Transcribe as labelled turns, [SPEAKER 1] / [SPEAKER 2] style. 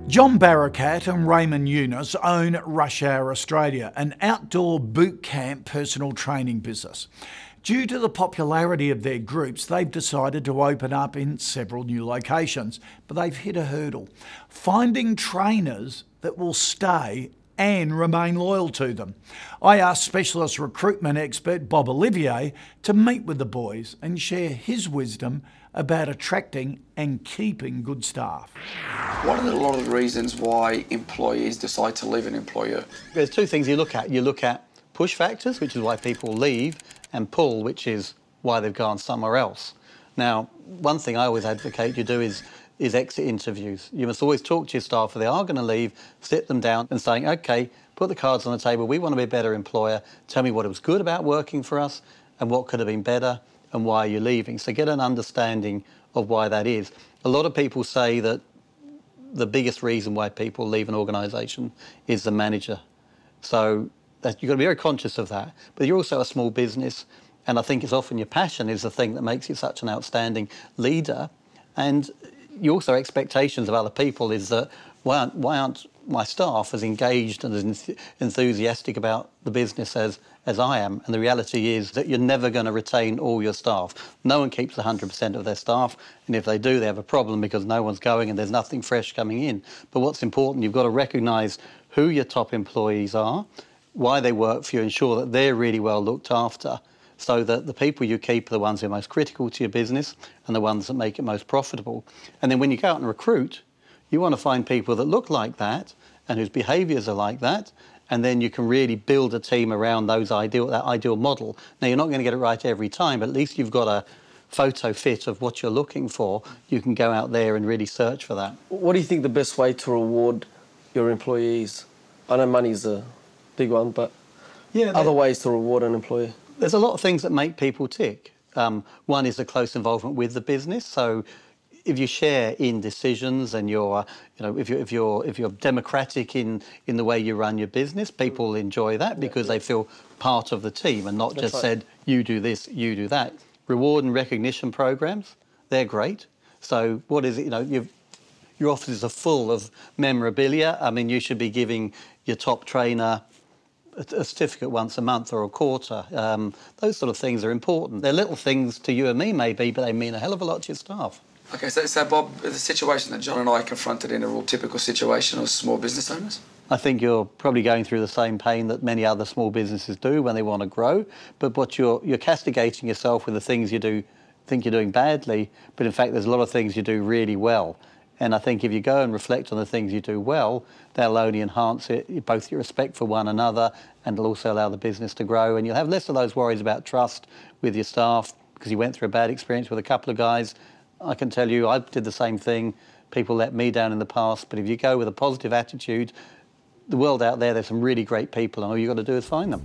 [SPEAKER 1] John Barakat and Raymond Eunice own Rush Hour Australia, an outdoor boot camp personal training business. Due to the popularity of their groups, they've decided to open up in several new locations, but they've hit a hurdle: finding trainers that will stay and remain loyal to them. I asked specialist recruitment expert Bob Olivier to meet with the boys and share his wisdom about attracting and keeping good staff.
[SPEAKER 2] What are a lot of the reasons why employees decide to leave an employer?
[SPEAKER 3] There's two things you look at. You look at push factors, which is why people leave, and pull, which is why they've gone somewhere else. Now, one thing I always advocate you do is exit interviews. You must always talk to your staff if they are going to leave, sit them down and saying, OK, put the cards on the table, we want to be a better employer, tell me what was good about working for us and what could have been better and why you're leaving. So get an understanding of why that is. A lot of people say that the biggest reason why people leave an organisation is the manager. So you've got to be very conscious of that. But you're also a small business, and I think it's often your passion is the thing that makes you such an outstanding leader. And you also expectations of other people is that why aren't my staff as engaged and as enthusiastic about the business as I am? And the reality is that you're never going to retain all your staff. No one keeps 100% of their staff, and if they do, they have a problem because no one's going and there's nothing fresh coming in. But what's important, you've got to recognise who your top employees are, why they work for you, ensure that they're really well looked after, so that the people you keep are the ones who are most critical to your business and the ones that make it most profitable. And then when you go out and recruit, you want to find people that look like that and whose behaviours are like that, and then you can really build a team around that ideal model. Now, you're not going to get it right every time, but at least you've got a photo fit of what you're looking for. You can go out there and really search for that.
[SPEAKER 4] What do you think the best way to reward your employees? I know money's a big one, but other ways to reward an employee?
[SPEAKER 3] There's a lot of things that make people tick. One is the close involvement with the business. So if you share in decisions and if you're democratic in the way you run your business, people enjoy that because they feel part of the team and not just said, you do this, you do that. Reward and recognition programs, they're great. So what is it, your offices are full of memorabilia. I mean, you should be giving your top trainer a certificate once a month or a quarter. Those sort of things are important. They're little things to you and me maybe, but they mean a hell of a lot to your staff.
[SPEAKER 2] OK, so Bob, the situation that John and I confronted in a real typical situation of small business owners?
[SPEAKER 3] I think you're probably going through the same pain that many other small businesses do when they want to grow, but what you're castigating yourself with the things you think you're doing badly, but in fact there's a lot of things you do really well. And I think if you go and reflect on the things you do well, they'll only enhance it, both your respect for one another, and it'll also allow the business to grow. And you'll have less of those worries about trust with your staff because you went through a bad experience with a couple of guys. I can tell you I did the same thing. People let me down in the past. But if you go with a positive attitude, the world out there's some really great people, and all you've got to do is find them.